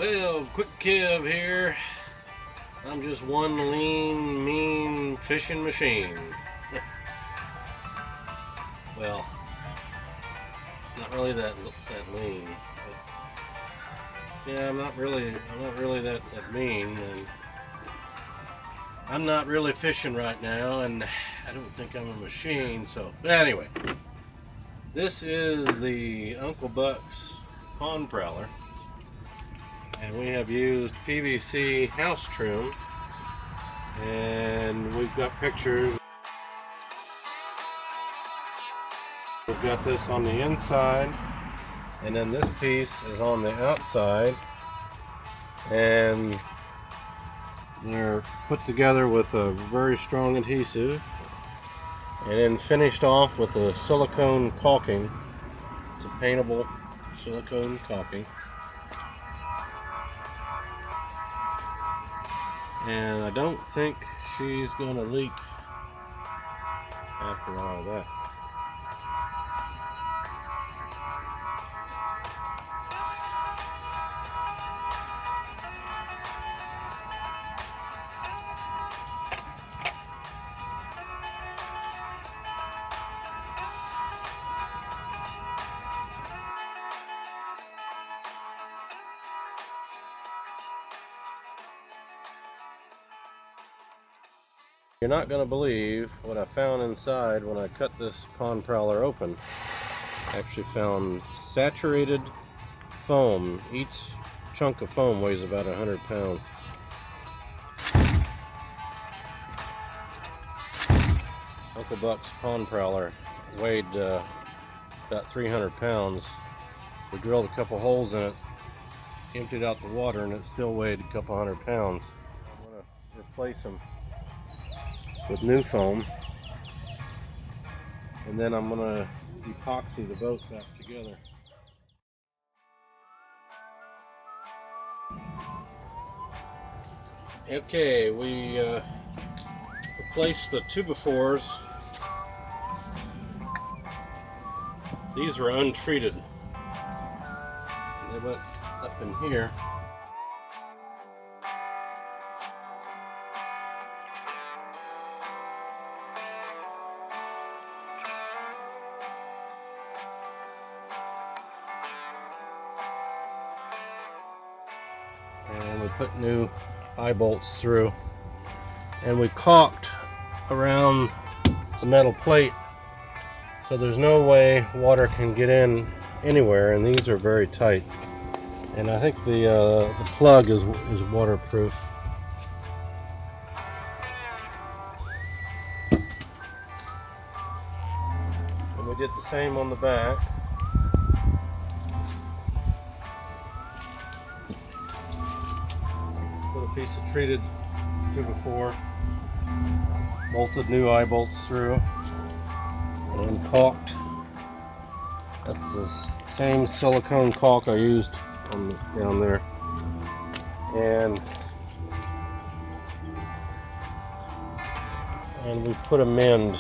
Well, quick Kev here. I'm just one lean, mean fishing machine. Well, not really that lean. But yeah, I'm not really that mean, and I'm not really fishing right now, and I don't think I'm a machine. So, but anyway, this is the Uncle Buck's pond prowler. And we have used PVC house trim, and we've got pictures. We've got this on the inside, and then this piece is on the outside, and they're put together with a very strong adhesive and then finished off with a silicone caulking. It's a paintable silicone caulking. And I don't think she's gonna leak after all that. You're not going to believe what I found inside when I cut this pond prowler open. I actually found saturated foam. Each chunk of foam weighs about 100 pounds. Uncle Buck's pond prowler weighed about 300 pounds. We drilled a couple holes in it, emptied out the water, and it still weighed a couple hundred pounds. I'm going to replace them with new foam, and then I'm going to epoxy the boat back together. Okay, we replaced the 2x4s. These were untreated. They went up in here. And we put new eye bolts through, and we caulked around the metal plate so there's no way water can get in anywhere, and these are very tight, and I think the plug is waterproof. And we did the same on the back. Put a piece of treated 2x4, bolted new eye bolts through, and caulked. That's the same silicone caulk I used down there. And we put a mend.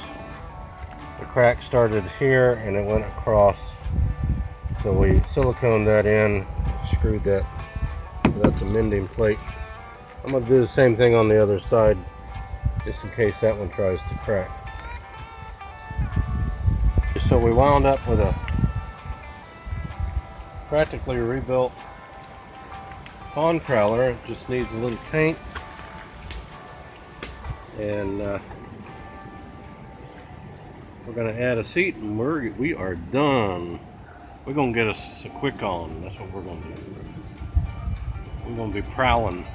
The crack started here and it went across. So we siliconed that in, screwed that. That's a mending plate. I'm going to do the same thing on the other side, just in case that one tries to crack. So we wound up with a practically rebuilt pond prowler. It just needs a little paint, and we're going to add a seat, and we are done. We're going to get us a quick on. That's what we're going to do. We're going to be prowling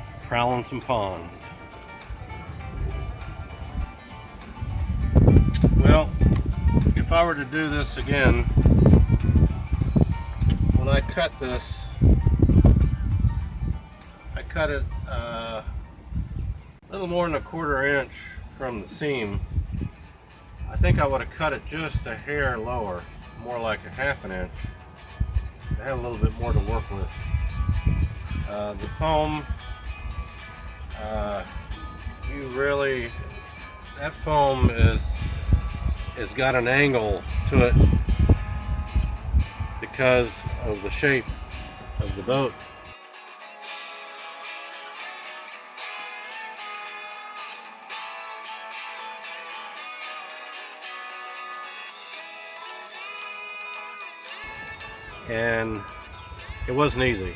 some ponds. Well, if I were to do this again, when I cut this, I cut it a little more than 1/4 inch from the seam. I think I would have cut it just a hair lower, more like a 1/2 inch. I had a little bit more to work with. The foam, that foam has got an angle to it because of the shape of the boat. and it wasn't easy.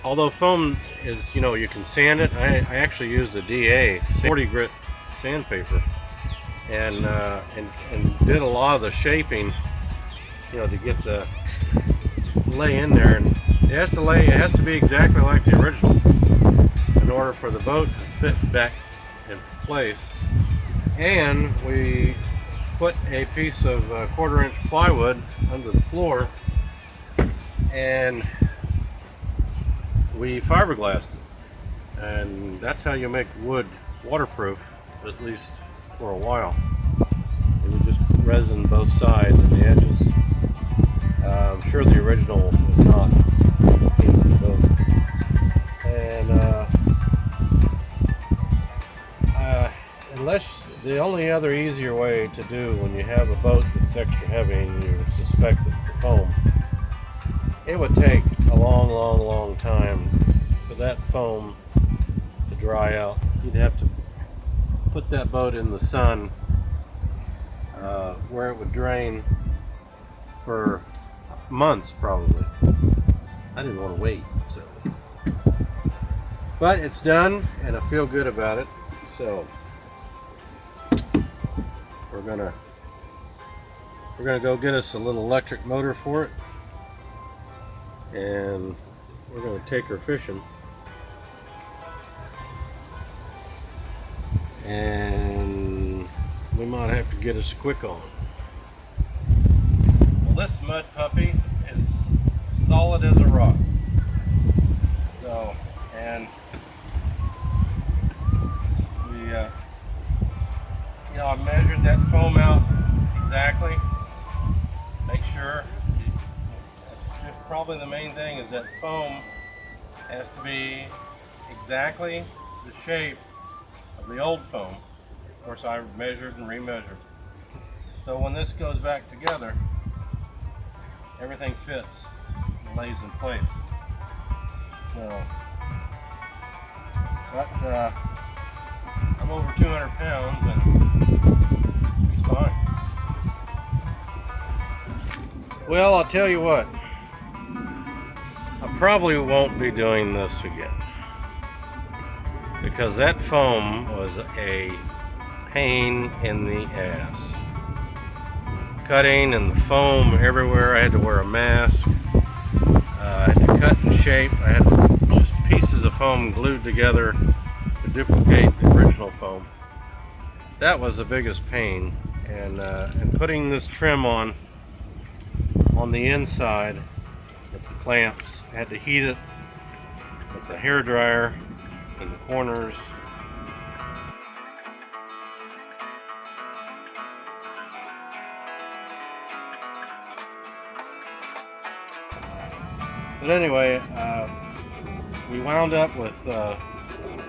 Although foam is, you can sand it. I actually used a DA 40 grit sandpaper, and did a lot of the shaping, to get the lay in there, and it has to be exactly like the original in order for the boat to fit back in place. And we put a piece of 1/4 inch plywood under the floor, and we fiberglassed it, and that's how you make wood waterproof, at least for a while. It would just resin both sides and the edges. I'm sure the original was not in the boat. And unless the only other easier way to do when you have a boat that's extra heavy and you suspect it's the foam, it would take a long time for that foam to dry out. You'd have to put that boat in the sun where it would drain for months probably. I didn't want to wait, so. But it's done, and I feel good about it. So we're gonna go get us a little electric motor for it, and we're gonna take her fishing. And we might have to get us a quick on. Well, this mud puppy is solid as a rock. So, and we, I measured that foam out exactly. Make sure. That's just probably the main thing, is that foam has to be exactly the shape of the old foam. Of course, I measured and remeasured. So when this goes back together, everything fits and lays in place. So, but I'm over 200 pounds and he's fine. Well, I'll tell you what, I probably won't be doing this again, because that foam was a pain in the ass. Cutting and the foam everywhere. I had to wear a mask. I had to cut and shape. I had just pieces of foam glued together to duplicate the original foam. That was the biggest pain. And putting this trim on the inside with the clamps, I had to heat it with the hair dryer in the corners. But anyway, we wound up with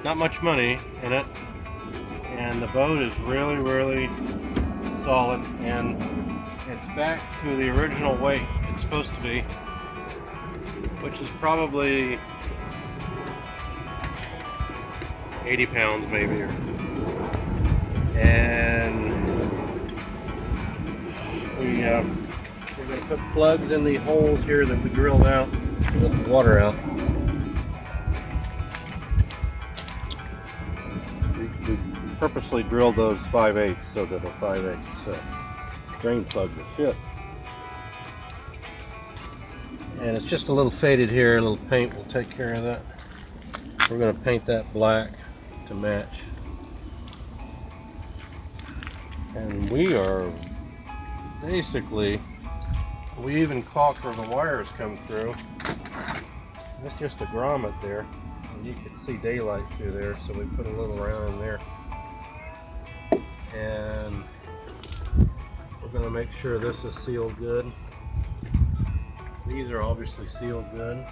not much money in it, and the boat is really solid, and it's back to the original weight it's supposed to be, which is probably 80 pounds maybe. And we're going to put plugs in the holes here that we drilled out to let the water out. We purposely drilled those 5/8 so that a 5/8 drain plug will fit. And it's just a little faded here, a little paint will take care of that. We're going to paint that black to match. And we are basically, we even caulked where the wires come through. That's just a grommet there, and you can see daylight through there, so we put a little round in there. And we're going to make sure this is sealed good. These are obviously sealed good.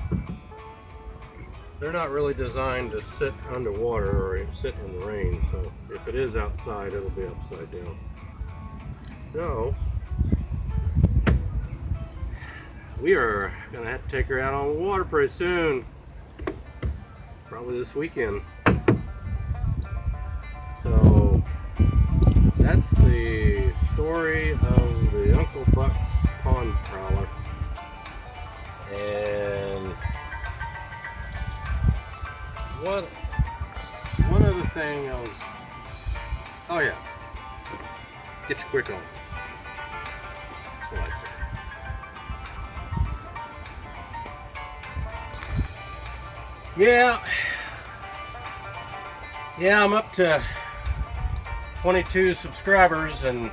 They're not really designed to sit underwater or sit in the rain, so if it is outside, it'll be upside down. So we are going to have to take her out on the water pretty soon, probably this weekend. So that's the story of the Uncle Buck's Pond Prowler. And one other thing I was, oh yeah, get your quick on. That's what I say. Yeah, I'm up to 22 subscribers, and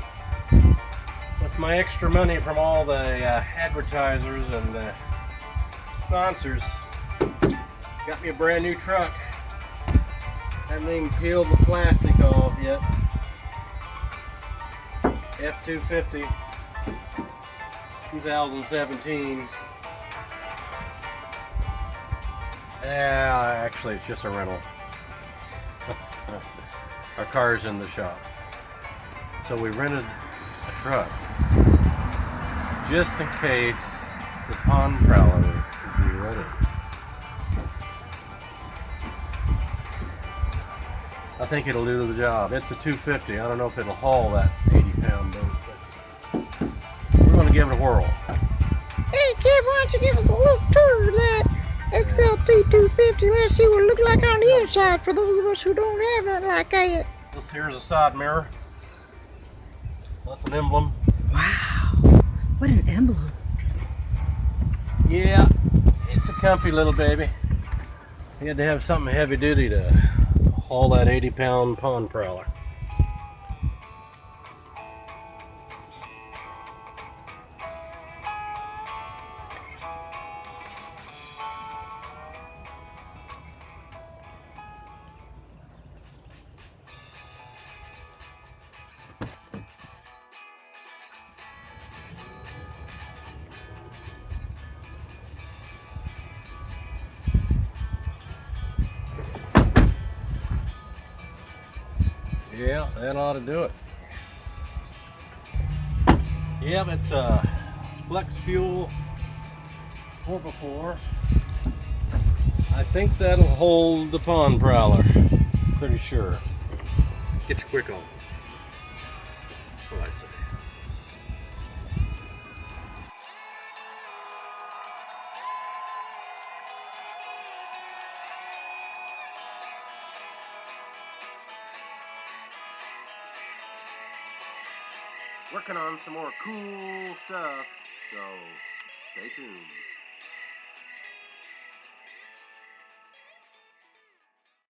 with my extra money from all the advertisers and the sponsors, got me a brand new truck. Haven't even peeled the plastic off yet. F-250, 2017. Yeah, actually it's just a rental. Our car's in the shop. So we rented a truck just in case the pond prowler would be ready. I think it'll do the job. It's a 250. I don't know if it'll haul that 80-pound boat, but we're going to give it a whirl. Hey kid, why don't you give us a little tour of that XLT 250? Let's see what it looks like on the inside for those of us who don't have nothing like that. This here's a side mirror. That's an emblem. Wow, what an emblem. Yeah, it's a comfy little baby. You had to have something heavy duty to haul that 80-pound pond prowler. Yeah, that ought to do it. Yep, it's a flex fuel 4x4. I think that'll hold the pond prowler. Pretty sure. Get your quick on. That's what I say. Working on some more cool stuff, so stay tuned.